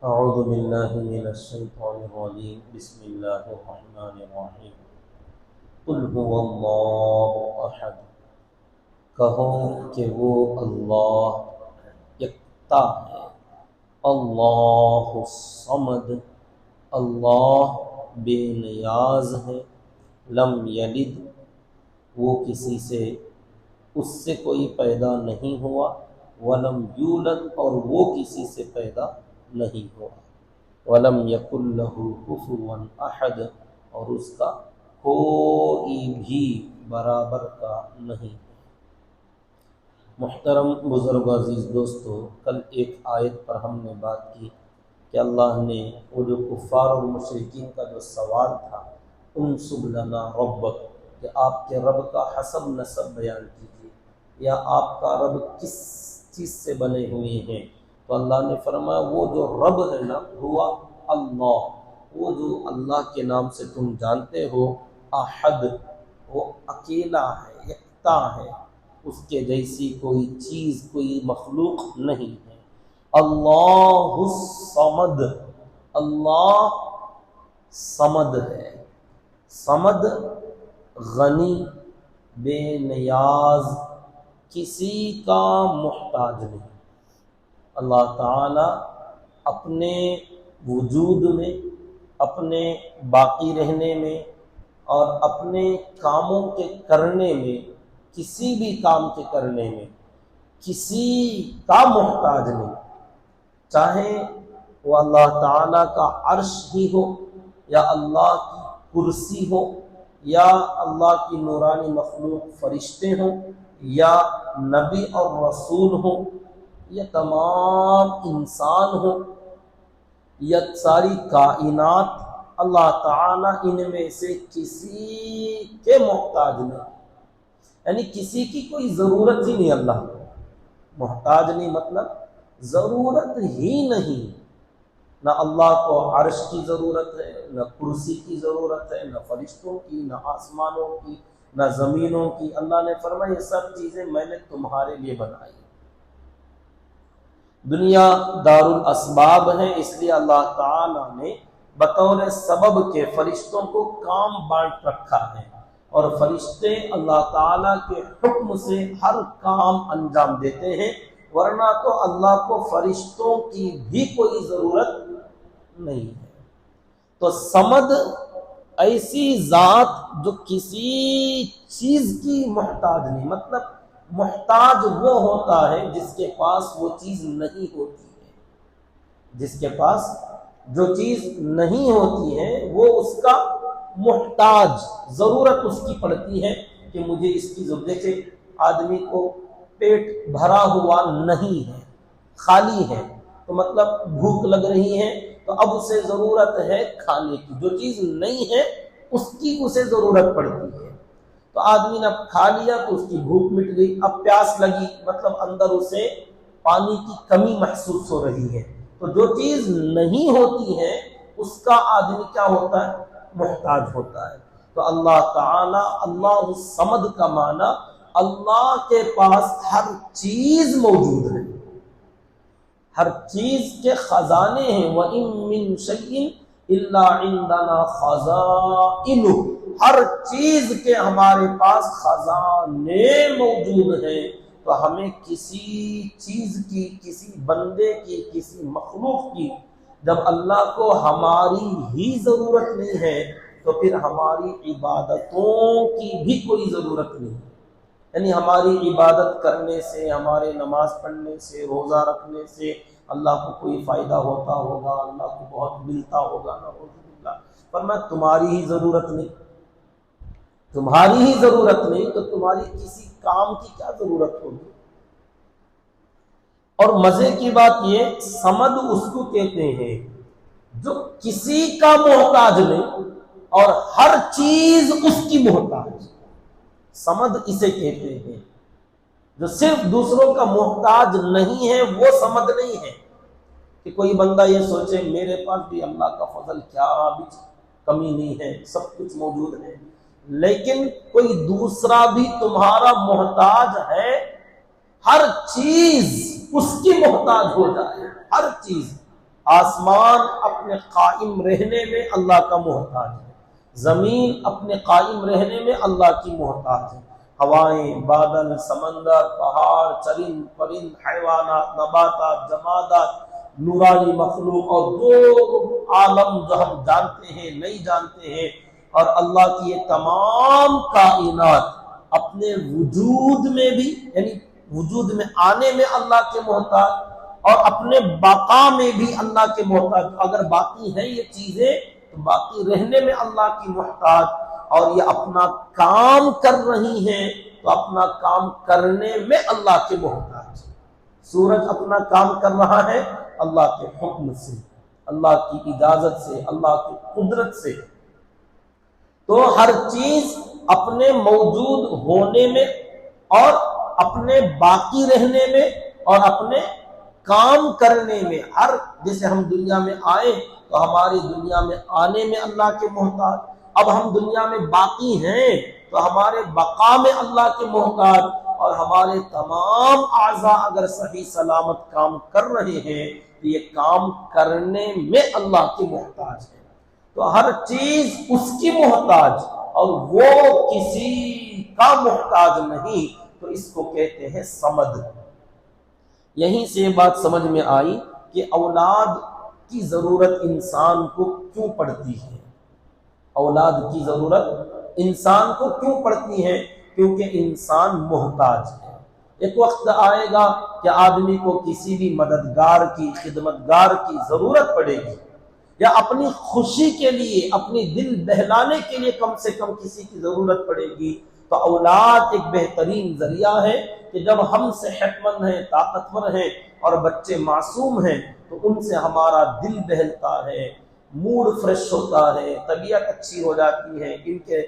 اعوذ باللہ من الشیطان الرجیم بسم اللہ الرحمن الرحیم قل هو اللہ احد، کہو کہ وہ اللہ یکتا ہے، اللہ الصمد، اللہ بے نیاز ہے، لم یلد، وہ کسی سے اس سے کوئی پیدا نہیں ہوا، ولم یولد، اور وہ کسی سے پیدا نہیں ہوا، ولم یکن لہ کفوا احد، اور اس کا کوئی بھی برابر کا نہیں۔ محترم بزرگ عزیز دوستو، کل ایک آیت پر ہم نے بات کی کہ اللہ نے وہ جو کفار اور مشرکین کا جو سوال تھا، انسب لنا ربک، کہ آپ کے رب کا حسب نسب بیان کیجیے، یا آپ کا رب کس چیز سے بنے ہوئے ہیں، تو اللہ نے فرمایا وہ جو رب ہے نا ہوا اللہ، وہ جو اللہ کے نام سے تم جانتے ہو، احد، وہ اکیلا ہے، یکتا ہے، اس کے جیسی کوئی چیز، کوئی مخلوق نہیں ہے۔ اللہ الصمد، اللہ صمد ہے، صمد غنی، بے نیاز، کسی کا محتاج نہیں۔ اللہ تعالی اپنے وجود میں، اپنے باقی رہنے میں اور اپنے کاموں کے کرنے میں، کسی بھی کام کے کرنے میں کسی کا محتاج نہیں، چاہے وہ اللہ تعالی کا عرش ہی ہو، یا اللہ کی کرسی ہو، یا اللہ کی نورانی مخلوق فرشتے ہوں، یا نبی اور رسول ہوں، یا تمام انسان ہوں، یا ساری کائنات، اللہ تعالیٰ ان میں سے کسی کے محتاج نہیں، یعنی کسی کی کوئی ضرورت ہی نہیں۔ اللہ کو محتاج نہیں مطلب ضرورت ہی نہیں، نہ اللہ کو عرش کی ضرورت ہے، نہ کرسی کی ضرورت ہے، نہ فرشتوں کی، نہ آسمانوں کی، نہ زمینوں کی۔ اللہ نے فرمایا یہ سب چیزیں میں نے تمہارے لیے بنائی۔ دنیا دار الاسباب ہے، اس لیے اللہ تعالی نے بطور سبب کے فرشتوں کو کام بانٹ رکھا ہے، اور فرشتے اللہ تعالی کے حکم سے ہر کام انجام دیتے ہیں، ورنہ تو اللہ کو فرشتوں کی بھی کوئی ضرورت نہیں ہے۔ تو صمد ایسی ذات جو کسی چیز کی محتاج نہیں، مطلب محتاج وہ ہوتا ہے جس کے پاس وہ چیز نہیں ہوتی ہے، جس کے پاس جو چیز نہیں ہوتی ہے وہ اس کا محتاج، ضرورت اس کی پڑتی ہے کہ مجھے اس کی ضرورت۔ دیکھیں آدمی کو پیٹ بھرا ہوا نہیں ہے، خالی ہے، تو مطلب بھوک لگ رہی ہے، تو اب اسے ضرورت ہے کھانے کی، جو چیز نہیں ہے اس کی اسے ضرورت پڑتی ہے۔ تو آدمی نے اب کھا لیا تو اس کی بھوک مٹ گئی، اب پیاس لگی، مطلب اندر اسے پانی کی کمی محسوس ہو رہی ہے۔ تو جو چیز نہیں ہوتی ہے اس کا آدمی کیا ہوتا ہے؟ محتاج ہوتا ہے۔ تو اللہ تعالی، اللہ الصمد کا معنی اللہ کے پاس ہر چیز موجود ہے، ہر چیز کے خزانے ہیں۔ وَإِن مِّن شَيْءٍ إِلَّا عِندَنَا خَزَائِنُهُ، ہر چیز کے ہمارے پاس خزانے موجود ہیں۔ تو ہمیں کسی چیز کی، کسی بندے کی، کسی مخلوق کی، جب اللہ کو ہماری ہی ضرورت نہیں ہے تو پھر ہماری عبادتوں کی بھی کوئی ضرورت نہیں، یعنی ہماری عبادت کرنے سے، ہمارے نماز پڑھنے سے، روزہ رکھنے سے اللہ کو کوئی فائدہ ہوتا ہوگا، اللہ کو بہت ملتا ہوگا، نعوذ باللہ۔ پر میں تمہاری ہی ضرورت نہیں، تمہاری ہی ضرورت نہیں تو تمہاری کسی کام کی کیا ضرورت ہوگی؟ اور مزے کی بات یہ، صمد اس کو کہتے ہیں جو کسی کا محتاج نہیں اور ہر چیز اس کی محتاج، صمد اسے کہتے ہیں۔ جو صرف دوسروں کا محتاج نہیں ہے وہ صمد نہیں ہے، کہ کوئی بندہ یہ سوچے میرے پاس بھی اللہ کا فضل کیا بھی کمی نہیں ہے، سب کچھ موجود ہے، لیکن کوئی دوسرا بھی تمہارا محتاج ہے، ہر چیز اس کی محتاج ہو جائے، ہر چیز۔ آسمان اپنے قائم رہنے میں اللہ کا محتاج ہے، زمین اپنے قائم رہنے میں اللہ کی محتاج ہے، ہوائیں، بادل، سمندر، پہاڑ، چرند پرند، حیوانات، نباتات، جمادات، نورانی مخلوق اور جو عالم جو ہم جانتے ہیں نہیں جانتے ہیں، اور اللہ کی یہ تمام کائنات اپنے وجود میں بھی، یعنی وجود میں آنے میں اللہ کے محتاج اور اپنے بقا میں بھی اللہ کے محتاج۔ اگر باقی ہیں یہ چیزیں تو باقی رہنے میں اللہ کی محتاج، اور یہ اپنا کام کر رہی ہیں تو اپنا کام کرنے میں اللہ کے محتاج۔ سورج اپنا کام کر رہا ہے اللہ کے حکم سے، اللہ کی اجازت سے، اللہ کی قدرت سے۔ تو ہر چیز اپنے موجود ہونے میں اور اپنے باقی رہنے میں اور اپنے کام کرنے میں، ہر جیسے ہم دنیا میں آئے تو ہماری دنیا میں آنے میں اللہ کے محتاج، اب ہم دنیا میں باقی ہیں تو ہمارے بقا میں اللہ کے محتاج، اور ہمارے تمام اعضاء اگر صحیح سلامت کام کر رہے ہیں تو یہ کام کرنے میں اللہ کے محتاج ہے۔ تو ہر چیز اس کی محتاج اور وہ کسی کا محتاج نہیں، تو اس کو کہتے ہیں صمد۔ یہیں سے یہ بات سمجھ میں آئی کہ اولاد کی ضرورت انسان کو کیوں پڑتی ہے، اولاد کی ضرورت انسان کو کیوں پڑتی ہے، کیونکہ انسان محتاج ہے۔ ایک وقت آئے گا کہ آدمی کو کسی بھی مددگار کی، خدمتگار کی ضرورت پڑے گی، یا اپنی خوشی کے لیے، اپنی دل بہلانے کے لیے کم سے کم کسی کی ضرورت پڑے گی۔ تو اولاد ایک بہترین ذریعہ ہے کہ جب ہم صحت مند ہیں، طاقتور ہیں اور بچے معصوم ہیں تو ان سے ہمارا دل بہلتا ہے، موڈ فریش ہوتا ہے، طبیعت اچھی ہو جاتی ہے، ان کے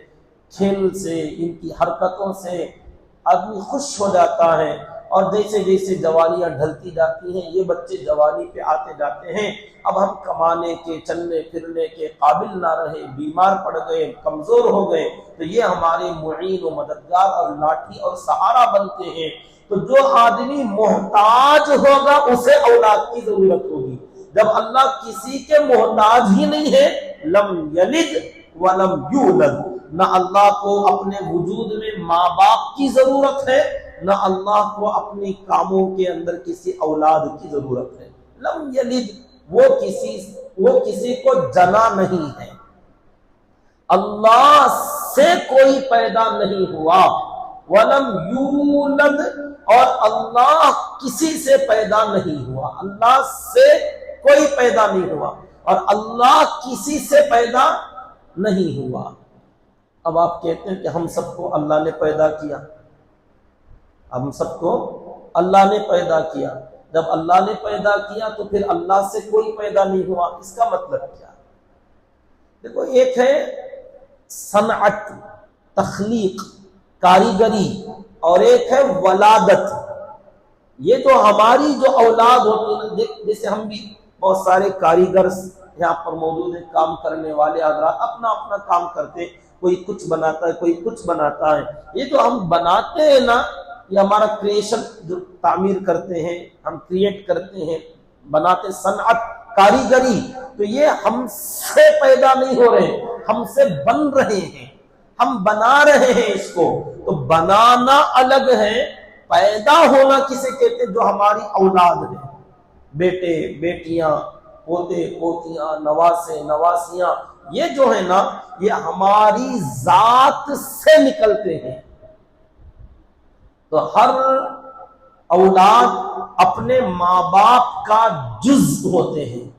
کھیل سے، ان کی حرکتوں سے آدمی خوش ہو جاتا ہے۔ اور جیسے جیسے جوانیاں ڈھلتی جاتی ہیں، یہ بچے جوانی پہ آتے جاتے ہیں، اب ہم کمانے کے، چلنے پھرنے کے قابل نہ رہے، بیمار پڑ گئے، کمزور ہو گئے، تو یہ ہمارے معین و مددگار اور لاٹھی اور سہارا بنتے ہیں۔ تو جو آدمی محتاج ہوگا اسے اولاد کی ضرورت ہوگی۔ جب اللہ کسی کے محتاج ہی نہیں ہے، لم یلد ولم یولد، نہ اللہ کو اپنے وجود میں ماں باپ کی ضرورت ہے، نہ اللہ کو اپنی کاموں کے اندر کسی اولاد کی ضرورت ہے۔ لم یلد، وہ کسی کو جنا نہیں ہے، اللہ سے کوئی پیدا نہیں ہوا، ولم یولد، اور اللہ کسی سے پیدا نہیں ہوا، اللہ سے کوئی پیدا نہیں ہوا اور اللہ کسی سے پیدا نہیں ہوا۔ اب آپ کہتے ہیں کہ ہم سب کو اللہ نے پیدا کیا، ہم سب کو اللہ نے پیدا کیا۔ جب اللہ نے پیدا کیا تو پھر اللہ سے کوئی پیدا نہیں ہوا، اس کا مطلب کیا؟ دیکھو، ایک ہے صنعت، تخلیق، کاریگری، اور ایک ہے ولادت۔ یہ تو ہماری جو اولاد ہوتی ہے، جیسے ہم بھی بہت سارے کاریگر یہاں پر موجود ہیں، کام کرنے والے حضرات اپنا اپنا کام کرتے، کوئی کچھ بناتا ہے، کوئی کچھ بناتا ہے۔ یہ تو ہم بناتے ہیں نا، یہ ہمارا کریشن جو تعمیر کرتے ہیں، ہم کریٹ کرتے ہیں، بناتے، صنعت، کاریگری، تو یہ ہم سے پیدا نہیں ہو رہے، ہم سے بن رہے ہیں، ہم بنا رہے ہیں اس کو۔ تو بنانا الگ ہے، پیدا ہونا کسے کہتے ہیں؟ جو ہماری اولاد ہے، بیٹے، بیٹیاں، پوتے، پوتیاں، نواسے، نواسیاں، یہ جو ہے نا، یہ ہماری ذات سے نکلتے ہیں۔ تو ہر اولاد اپنے ماں باپ کا جز ہوتے ہیں،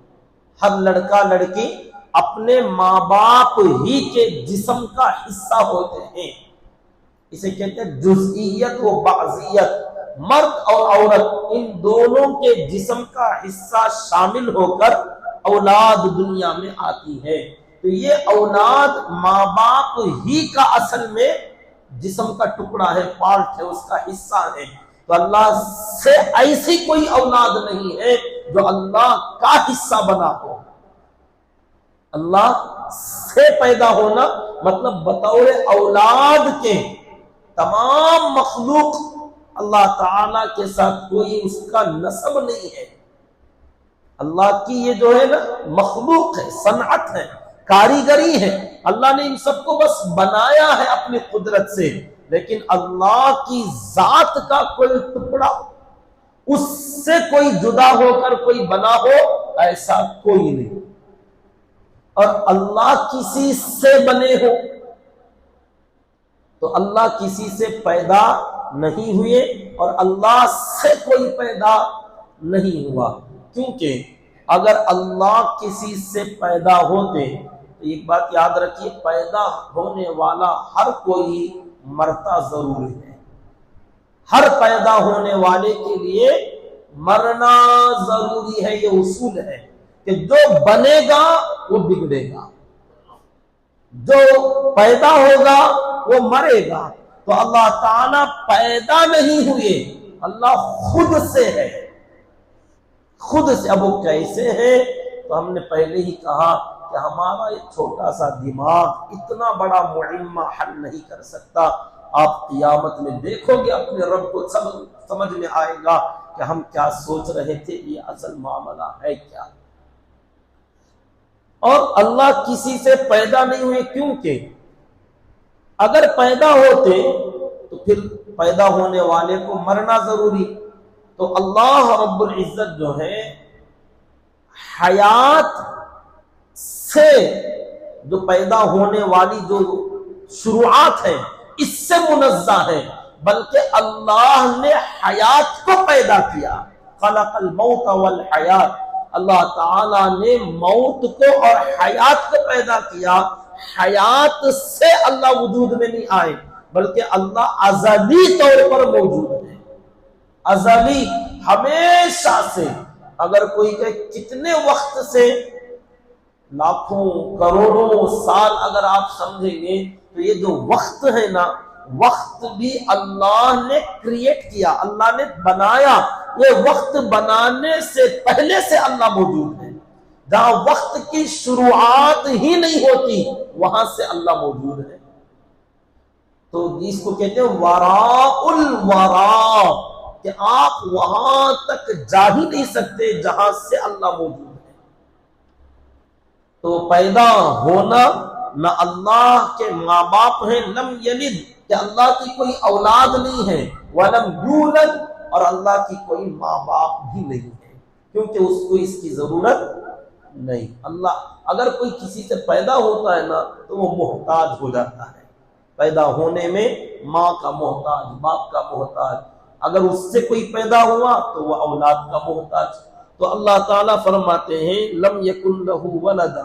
ہر لڑکا لڑکی اپنے ماں باپ ہی کے جسم کا حصہ ہوتے ہیں۔ اسے کہتے ہیں جزئیت و بعضیت۔ مرد اور عورت ان دونوں کے جسم کا حصہ شامل ہو کر اولاد دنیا میں آتی ہے۔ تو یہ اولاد ماں باپ ہی کا اصل میں جسم کا ٹکڑا ہے، پارٹ ہے، اس کا حصہ ہے۔ تو اللہ سے ایسی کوئی اولاد نہیں ہے جو اللہ کا حصہ بنا ہو۔ اللہ سے پیدا ہونا مطلب بطور اولاد کے تمام مخلوق اللہ تعالی کے ساتھ کوئی اس کا نسب نہیں ہے۔ اللہ کی یہ جو ہے نا مخلوق ہے، صنعت ہے، کاریگری ہے، اللہ نے ان سب کو بس بنایا ہے اپنی قدرت سے، لیکن اللہ کی ذات کا کوئی ٹکڑا اس سے کوئی جدا ہو کر کوئی بنا ہو ایسا کوئی نہیں، اور اللہ کسی سے بنے ہو تو اللہ کسی سے پیدا نہیں ہوئے اور اللہ سے کوئی پیدا نہیں ہوا، کیونکہ اگر اللہ کسی سے پیدا ہوتے تو ایک بات یاد رکھیے، پیدا ہونے والا ہر کوئی مرتا ضرور ہے، ہر پیدا ہونے والے کے لیے مرنا ضروری ہے، یہ اصول ہے کہ جو بنے گا وہ بگڑے گا، جو پیدا ہوگا وہ مرے گا، تو اللہ تعالیٰ پیدا نہیں ہوئے، اللہ خود سے ہے، خود سے۔ اب وہ کیسے ہے؟ تو ہم نے پہلے ہی کہا کہ ہمارا ایک چھوٹا سا دماغ اتنا بڑا معمہ حل نہیں کر سکتا۔ آپ قیامت میں دیکھو گے اپنے رب کو سمجھ میں آئے گا کہ ہم کیا سوچ رہے تھے، یہ اصل معاملہ ہے کیا۔ اور اللہ کسی سے پیدا نہیں ہوئے، کیونکہ اگر پیدا ہوتے تو پھر پیدا ہونے والے کو مرنا ضروری، تو اللہ رب العزت جو ہے حیات سے جو پیدا ہونے والی جو شروعات ہیں اس سے منزہ ہے، بلکہ اللہ نے حیات کو پیدا کیا، خلق الموت والحیات، اللہ تعالیٰ نے موت کو اور حیات کو پیدا کیا۔ حیات سے اللہ وجود میں نہیں آئے، بلکہ اللہ ازلی طور پر موجود ہے، ازلی، ہمیشہ سے۔ اگر کوئی کہ کتنے وقت سے، لاکھوں کروڑوں سال اگر آپ سمجھیں گے تو یہ جو وقت ہے نا، وقت بھی اللہ نے کریٹ کیا، اللہ نے بنایا۔ یہ وقت بنانے سے پہلے سے اللہ موجود ہے، جہاں وقت کی شروعات ہی نہیں ہوتی وہاں سے اللہ موجود ہے۔ تو جس کو کہتے ہیں وراء الوراء، کہ آپ وہاں تک جا ہی نہیں سکتے جہاں سے اللہ موجود ہے۔ تو پیدا ہونا، نہ اللہ کے ماں باپ ہیں، لم یلد، کہ اللہ کی کوئی اولاد نہیں ہے، ولم یولد، اور اللہ کی کوئی ماں باپ بھی نہیں ہے، کیونکہ اس کو اس کی ضرورت نہیں۔ اللہ اگر کوئی کسی سے پیدا ہوتا ہے نا تو وہ محتاج ہو جاتا ہے، پیدا ہونے میں ماں کا محتاج، باپ کا محتاج، اگر اس سے کوئی پیدا ہوا تو وہ اولاد کا محتاج۔ تو اللہ تعالیٰ فرماتے ہیں لم یکن لہ ولدا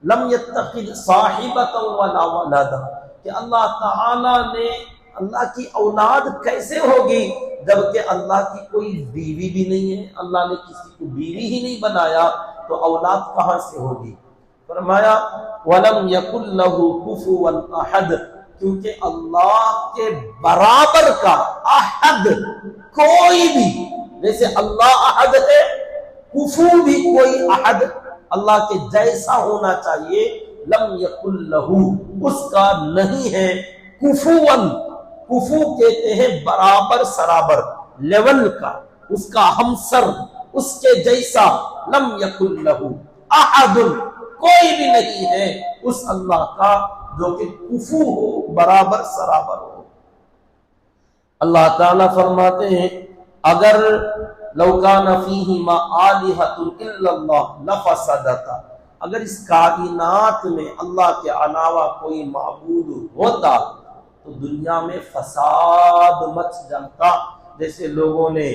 لم یتخذ صاحبۃ ولا ولدا، کہ اللہ تعالیٰ نے، اللہ کی اولاد کیسے ہوگی جبکہ اللہ کی کوئی بیوی بھی نہیں ہے، اللہ نے کسی کو بیوی ہی نہیں بنایا، تو اولاد کہاں سے ہوگی؟ فرمایا وَلَمْ يَكُنْ لَهُ كُفُوًا أَحَدٌ، کیونکہ اللہ کے برابر کا احد کوئی بھی، جیسے اللہ احد ہے، کفو بھی کوئی احد اللہ کے جیسا ہونا چاہیے، لم یکن لہو، اس کا نہیں ہے، کفواً، کفو کہتے ہیں برابر سرابر، لیول کا، اس کا ہمسر، اس کے جیسا، لم یکن لہو احد، کوئی بھی نہیں ہے اس اللہ کا جو کہ کفو ہو، برابر سرابر ہو۔ اللہ تعالیٰ فرماتے ہیں اگر لو کان فیہما آلہۃ الا اللہ لفسدتا، اگر اس کائنات میں اللہ کے علاوہ کوئی معبود ہوتا تو دنیا میں فساد مچ جاتا۔ جیسے لوگوں نے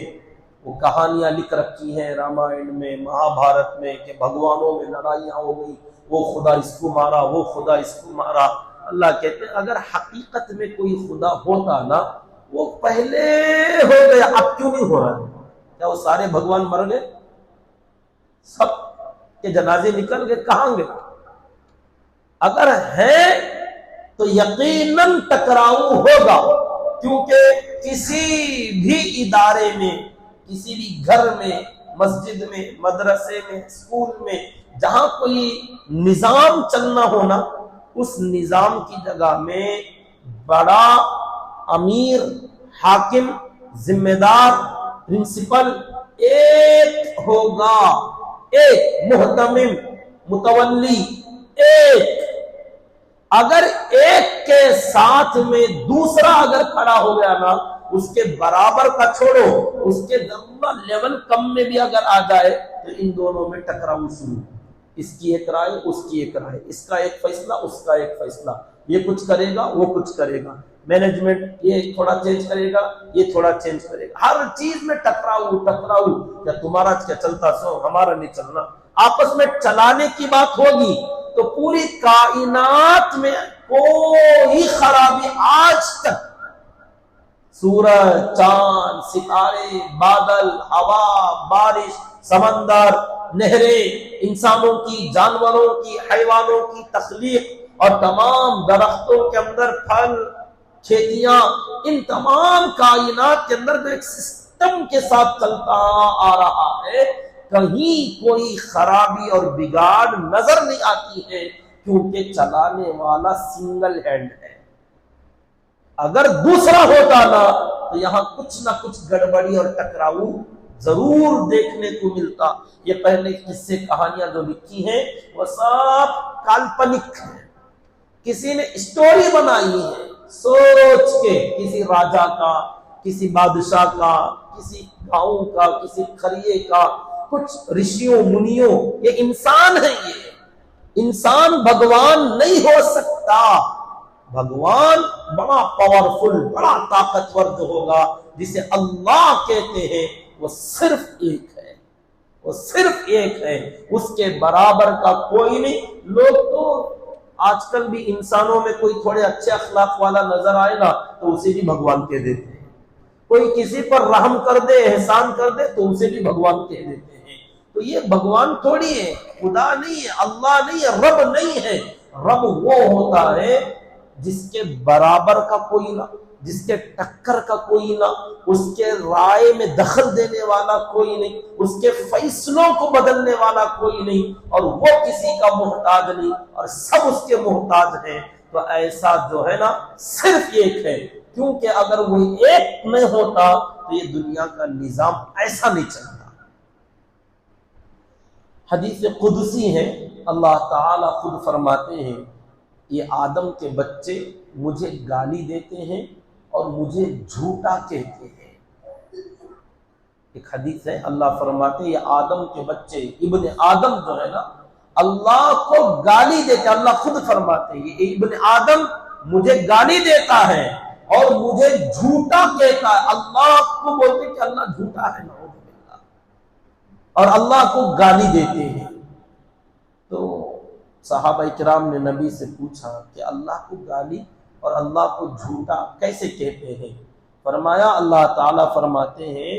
وہ کہانیاں لکھ رکھی ہیں رامائن میں، مہا بھارت میں، کہ بھگوانوں میں لڑائیاں ہو گئی، وہ خدا اس کو مارا، وہ خدا اس کو مارا۔ اللہ کہتے ہیں اگر حقیقت میں کوئی خدا ہوتا نا، وہ پہلے ہو گیا، اب کیوں نہیں ہو رہا ہے؟ کیا وہ سارے بھگوان مر گئے؟ سب کے جنازے نکل گئے، کہاں گئے؟ اگر ہے تو یقیناً ٹکراؤ ہوگا، کیونکہ کسی بھی ادارے میں، کسی بھی گھر میں، مسجد میں، مدرسے میں، اسکول میں، جہاں کوئی نظام چلنا ہونا، اس نظام کی جگہ میں بڑا امیر، حاکم، ذمہ دار، پرنسپل، ایک ہوگا، ایک محتمم متولی ایک، اگر ایک کے ساتھ میں دوسرا اگر کھڑا ہو گیا نا، اس کے برابر کا چھوڑو، اس کے ذرہ لیول کم میں بھی اگر آ جائے تو ان دونوں میں ٹکراؤ شروع، اس کی ایک رائے اس کی ایک رائے، اس کا ایک فیصلہ اس کا ایک فیصلہ، یہ کچھ کرے گا وہ کچھ کرے گا، مینجمنٹ یہ تھوڑا چینج کرے گا یہ تھوڑا چینج کرے گا، ہر چیز میں ٹکراؤ، کیا تمہارا کیا چلتا سو ہمارا نہیں چلنا، آپس میں چلانے کی بات ہوگی تو پوری کائنات میں کوئی خرابی آج تک، سورج، چاند، ستارے، بادل، ہوا، بارش، سمندر، نہریں، انسانوں کی، جانوروں کی، حیوانوں کی تخلیق اور تمام درختوں کے اندر پھل، کھیتیاں، ان تمام کائنات کے اندر جو ایک سسٹم کے ساتھ چلتا آ رہا ہے، کہیں کوئی خرابی اور بگاڑ نظر نہیں آتی ہے، کیونکہ چلانے والا سنگل ہینڈ ہے۔ اگر دوسرا ہوتا نا تو یہاں کچھ نہ کچھ گڑبڑی اور ٹکراؤ ضرور دیکھنے کو ملتا۔ یہ پہلے قصے کہانیاں جو لکھی ہیں وہ سب کالپنک ہیں، کسی نے اسٹوری بنائی ہے سوچ کے، کسی راجا کا، کسی بادشاہ کا، کسی گاؤں کا، کسی قریے کا، کچھ رشیوں منیوں، یہ انسان ہے، یہ انسان بھگوان نہیں ہو سکتا۔ بھگوان بڑا پاورفل، بڑا طاقتور جو ہوگا، جسے اللہ کہتے ہیں، وہ صرف ایک ہے، وہ صرف ایک ہے، اس کے برابر کا کوئی نہیں۔ لوگ تو آج کل بھی انسانوں میں کوئی تھوڑے اچھے اخلاق والا نظر آئے نا تو اسے بھی بھگوان کہہ دیتے ہیں، کوئی کسی پر رحم کر دے، احسان کر دے تو اسے بھی بھگوان کہہ دیتے ہیں۔ تو یہ بھگوان تھوڑی ہے، خدا نہیں ہے، اللہ نہیں ہے، رب نہیں ہے۔ رب وہ ہوتا ہے جس کے برابر کا کوئی نہ، جس کے ٹکر کا کوئی نہ، اس کے رائے میں دخل دینے والا کوئی نہیں، اس کے فیصلوں کو بدلنے والا کوئی نہیں، اور وہ کسی کا محتاج نہیں، اور سب اس کے محتاج ہیں۔ تو ایسا جو ہے نا صرف ایک ہے، کیونکہ اگر وہ ایک نہیں ہوتا تو یہ دنیا کا نظام ایسا نہیں چلتا۔ حدیث قدسی ہے، اللہ تعالی خود فرماتے ہیں، یہ آدم کے بچے مجھے گالی دیتے ہیں اور مجھے جھوٹا کہتے ہیں۔ ایک حدیث ہے، اللہ فرماتے ہیں یہ آدم کے بچے، ابن آدم جو ہے نا، اللہ کو گالی دیتے، اللہ خود فرماتے ہیں یہ ابن آدم مجھے گالی دیتا ہے اور مجھے جھوٹا کہتا ہے۔ اللہ کو بولتے کہ اللہ جھوٹا ہے، نعوذ باللہ، اور اللہ کو گالی دیتے ہیں۔ تو صحابہ کرام نے نبی سے پوچھا کہ اللہ کو گالی اور اللہ کو جھوٹا کیسے کہتے ہیں؟ فرمایا اللہ تعالیٰ فرماتے ہیں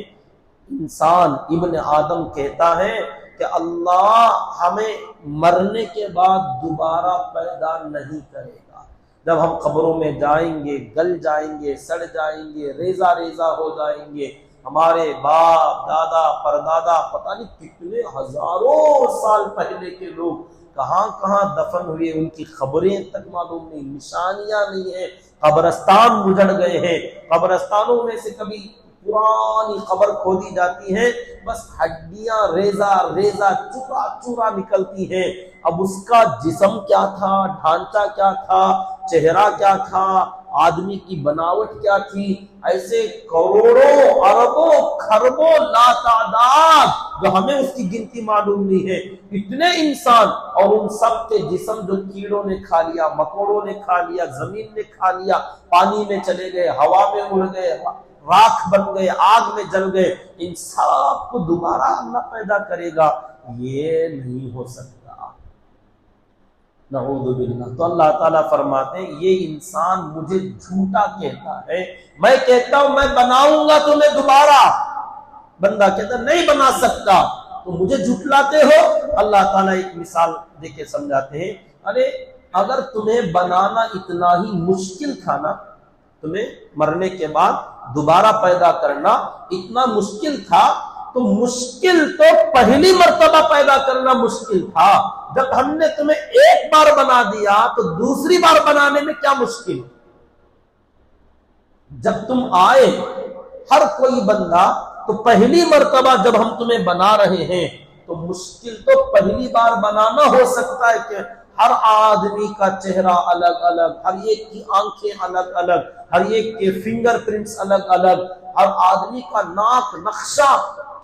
انسان ابن آدم کہتا ہے کہ اللہ ہمیں مرنے کے بعد دوبارہ پیدا نہیں کرے گا، جب ہم قبروں میں جائیں گے گل جائیں گے، سڑ جائیں گے، ریزہ ریزہ ہو جائیں گے، ہمارے باپ دادا پردادا پتہ نہیں کتنے ہزاروں سال پہلے کے لوگ کہاں کہاں دفن ہوئے، ان کی خبریں تک معلوم نہیں، نشانیاں نہیں ہیں، قبرستان اجڑ گئے ہیں، قبرستانوں میں سے کبھی پرانی قبر کھودی جاتی ہے، بس ہڈیاں ریزہ ریزہ چورا چورا نکلتی ہیں۔ اب اس کا جسم کیا تھا، ڈھانچہ کیا تھا، چہرہ کیا تھا، آدمی کی بناوٹ کیا تھی، ایسے کروڑوں اربوں خربوں لاتعداد جو ہمیں اس کی گنتی معلوم نہیں ہے، اتنے انسان، اور ان سب کے جسم جو کیڑوں نے کھا لیا، مکوڑوں نے کھا لیا، زمین نے کھا لیا، پانی میں چلے گئے، ہوا میں اڑ گئے، راکھ بن گئے، آگ میں جل گئے، ان سب کو دوبارہ اللہ پیدا کرے گا، یہ نہیں ہو سکتا، نعوذ باللہ۔ تو اللہ تعالیٰ فرماتے ہیں یہ انسان مجھے جھوٹا کہتا ہے، میں کہتا ہوں میں بناؤں گا تمہیں دوبارہ، بندہ کہتا نہیں بنا سکتا، تو مجھے جھٹلاتے ہو۔ اللہ تعالیٰ ایک مثال دے کے سمجھاتے ہیں، ارے اگر تمہیں بنانا اتنا ہی مشکل تھا نا، تمہیں مرنے کے بعد دوبارہ پیدا کرنا اتنا مشکل تھا، تو مشکل تو پہلی مرتبہ پیدا کرنا مشکل تھا، جب ہم نے تمہیں ایک بار بنا دیا تو دوسری بار بنانے میں کیا مشکل؟ جب تم آئے ہر کوئی بندہ تو پہلی مرتبہ جب ہم تمہیں بنا رہے ہیں تو مشکل تو پہلی بار بنانا ہو سکتا ہے کہ ہر آدمی کا چہرہ الگ الگ، ہر ایک کی آنکھیں الگ الگ، ہر ایک کے فنگر پرنٹس الگ الگ، ہر آدمی کا ناک نقشہ،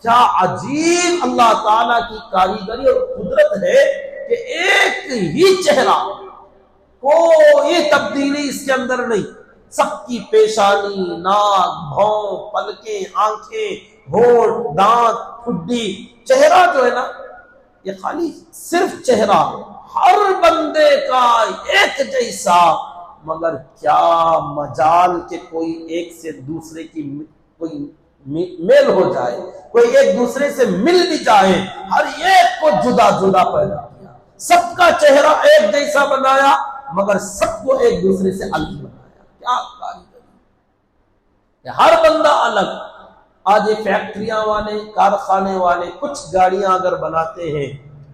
کیا عجیب اللہ تعالیٰ کی کاریگری اور قدرت ہے کہ ایک ہی چہرہ، کوئی تبدیلی اس کے اندر نہیں، سب کی پیشانی، ناک، بھون، پلکیں، آنکھیں، ہونٹ، دانت، ٹھڈی، چہرہ جو ہے نا یہ خالی صرف چہرہ ہر بندے کا ایک جیسا، مگر کیا مجال کہ کوئی ایک سے دوسرے کی کوئی میل ہو جائے، کوئی ایک دوسرے سے مل بھی جائے، ہر ایک کو جدا جدا پیدا کیا، سب کا چہرہ ایک جیسا بنایا مگر سب کو ایک دوسرے سے الگ بنایا، کیا کاریگری، ہر بندہ الگ۔ آج یہ فیکٹریاں والے، کارخانے والے کچھ گاڑیاں اگر بناتے ہیں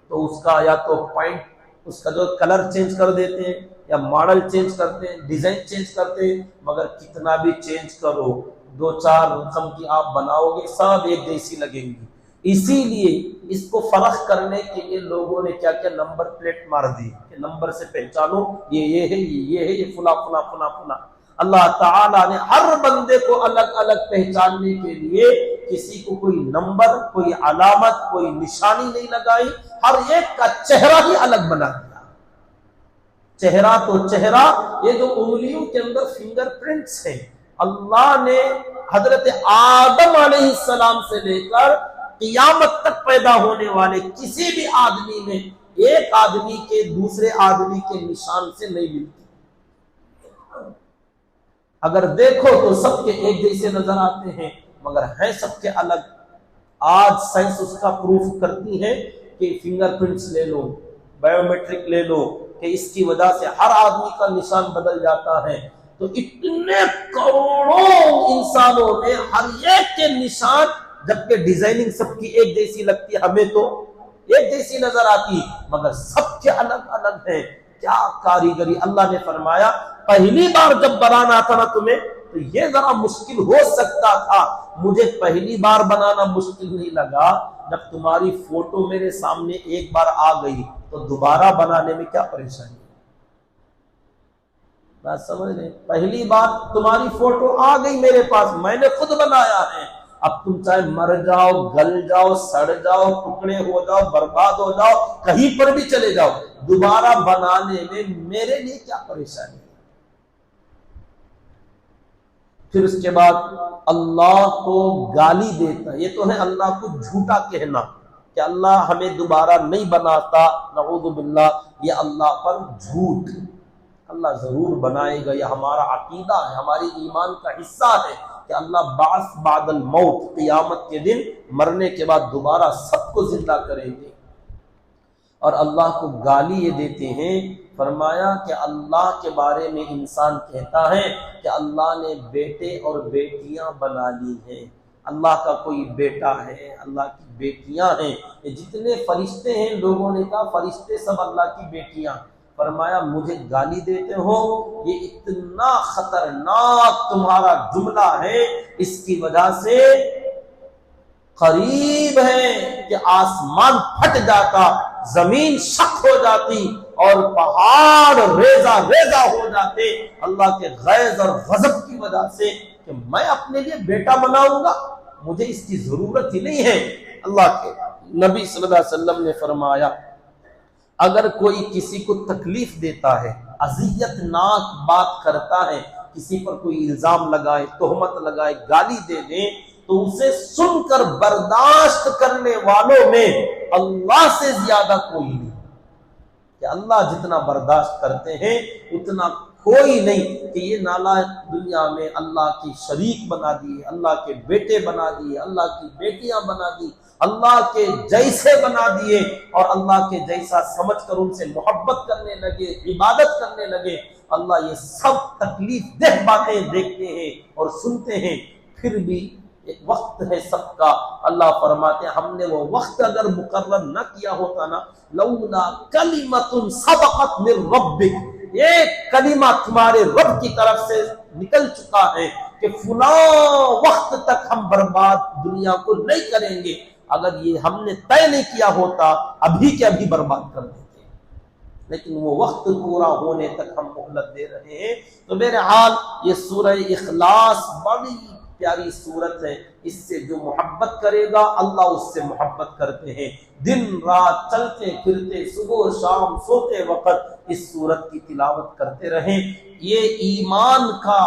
تو اس کا یا تو پوائنٹ، اس کا جو کلر چینج کر دیتے ہیں یا ماڈل چینج کرتے ہیں، ڈیزائن چینج کرتے ہیں، مگر کتنا بھی چینج کرو، دو چار رقم کی آپ بناؤ گے سب ایک جیسی لگیں گی۔ اسی لیے اس کو فرق کرنے کے لیے لوگوں نے کیا کیا، نمبر پلیٹ مار دی کہ نمبر سے پہچانو یہ ہے، یہ ہے، یہ فلاں فلاں فلاں فلاں۔ اللہ تعالیٰ نے ہر بندے کو الگ الگ پہچاننے کے لیے کسی کو کوئی نمبر، کوئی علامت، کوئی نشانی نہیں لگائی، ہر ایک کا چہرہ ہی الگ بنا دیا۔ چہرہ تو چہرہ، یہ جو انگلیوں کے اندر فنگر پرنٹس ہیں، اللہ نے حضرت آدم علیہ السلام سے لے کر قیامت تک پیدا ہونے والے کسی بھی آدمی میں ایک آدمی کے دوسرے آدمی کے نشان سے نہیں ملتی، اگر دیکھو تو سب کے ایک جیسے نظر آتے ہیں مگر ہیں سب کے الگ۔ آج سائنس اس کا پروف کرتی ہے کہ فنگر پرنٹس لے لو، بایو میٹرک لے لو، کہ اس کی وجہ سے ہر آدمی کا نشان بدل جاتا ہے۔ تو اتنے کروڑوں انسانوں میں ہر ایک کے نشان، جبکہ ڈیزائننگ سب کی ایک جیسی لگتی ہے، ہمیں تو ایک جیسی نظر آتی مگر سب کے الگ الگ ہیں، کیا کاریگری۔ اللہ نے فرمایا پہلی بار جب بنانا تھا نا تمہیں تو یہ ذرا مشکل ہو سکتا تھا، مجھے پہلی بار بنانا مشکل نہیں لگا، جب تمہاری فوٹو میرے سامنے ایک بار آ گئی تو دوبارہ بنانے میں کیا پریشانی، بات سمجھ لیں۔ پہلی بار تمہاری فوٹو آ گئی میرے پاس، میں نے خود بنایا ہے، اب تم چاہے مر جاؤ، گل جاؤ، سڑ جاؤ، ٹکڑے ہو جاؤ، برباد ہو جاؤ، کہیں پر بھی چلے جاؤ، دوبارہ بنانے میں میرے لیے کیا پریشانی۔ پھر اس کے بعد اللہ کو گالی دیتا، یہ تو ہے اللہ کو جھوٹا کہنا کہ اللہ ہمیں دوبارہ نہیں بناتا، نعوذ باللہ، یہ اللہ پر جھوٹ۔ اللہ ضرور بنائے گا، یہ ہمارا عقیدہ ہے، ہماری ایمان کا حصہ ہے کہ اللہ بعث بعد الموت، قیامت کے دن مرنے کے بعد دوبارہ سب کو زندہ کریں گے۔ اور اللہ کو گالی یہ دیتے ہیں، فرمایا کہ اللہ کے بارے میں انسان کہتا ہے کہ اللہ نے بیٹے اور بیٹیاں بنا لی ہیں، اللہ کا کوئی بیٹا ہے، اللہ کی بیٹیاں ہیں، یہ جتنے فرشتے ہیں، لوگوں نے کہا فرشتے سب اللہ کی بیٹیاں، فرمایا مجھے گالی دیتے ہو، یہ اتنا خطرناک تمہارا جملہ ہے، اس کی وجہ سے قریب ہے کہ آسمان پھٹ جاتا، زمین شق ہو جاتی اور پہاڑ ریزہ ریزہ ہو جاتے اللہ کے غیظ اور غضب کی وجہ سے کہ میں اپنے لیے بیٹا بناؤں گا، مجھے اس کی ضرورت ہی نہیں ہے۔ اللہ کے نبی صلی اللہ علیہ وسلم نے فرمایا اگر کوئی کسی کو تکلیف دیتا ہے، اذیت ناک بات کرتا ہے، کسی پر کوئی الزام لگائے، تہمت لگائے، گالی دے دے، تو اسے سن کر برداشت کرنے والوں میں اللہ سے زیادہ کوئی نہیں، کہ اللہ جتنا برداشت کرتے ہیں اتنا کوئی نہیں، کہ یہ نالائق دنیا میں اللہ کی شریک بنا دیے، اللہ کے بیٹے بنا دیے، اللہ کی بیٹیاں بنا دی، اللہ کے جیسے بنا دیے اور اللہ کے جیسا سمجھ کر ان سے محبت کرنے لگے، عبادت کرنے لگے۔ اللہ یہ سب تکلیف دہ باتیں دیکھتے ہیں اور سنتے ہیں، پھر بھی ایک وقت ہے سب کا۔ اللہ فرماتے ہیں ہم نے وہ وقت اگر مقرر نہ کیا ہوتا نا، لولا کلمۃ سبقت من ربک، ایک کلمہ تمہارے رب کی طرف سے نکل چکا ہے، کہ فلاں وقت تک ہم برباد دنیا کو نہیں کریں گے، اگر یہ ہم نے طے نہیں کیا ہوتا ابھی کے ابھی برباد کر دیتے، لیکن وہ وقت پورا ہونے تک ہم مہلت دے رہے ہیں۔ تو بہرحال یہ سورہ اخلاص بڑی پیاری سورت ہے، اس سے جو محبت کرے گا اللہ اس سے محبت کرتے ہیں۔ دن رات چلتے پھرتے صبح و شام سوتے وقت اس سورت کی تلاوت کرتے رہیں۔ یہ ایمان کا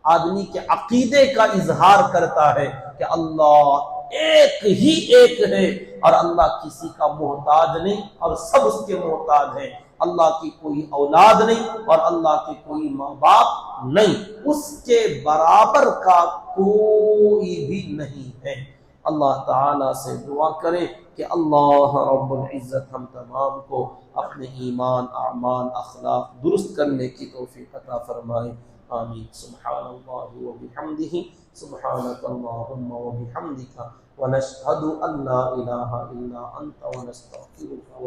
آدمی کے عقیدے کا اظہار کرتا ہے کہ اللہ ایک ہی ایک ہے اور اللہ کسی کا محتاج نہیں اور سب اس کے محتاج ہیں۔ اللہ کی کوئی اولاد نہیں اور اللہ کے کوئی ماں باپ نہیں، اس کے برابر کا کوئی بھی نہیں ہے۔ اللہ تعالیٰ سے دعا کرے کہ اللہ رب العزت ہم تمام کو اپنے ایمان اعمال اخلاق درست کرنے کی توفیق عطا فرمائے، آمین۔ سبحان اللہ وبحمدہ، سبحانک اللہم وبحمدک، ونشہد ان لا الہ الا انت ونستغفرک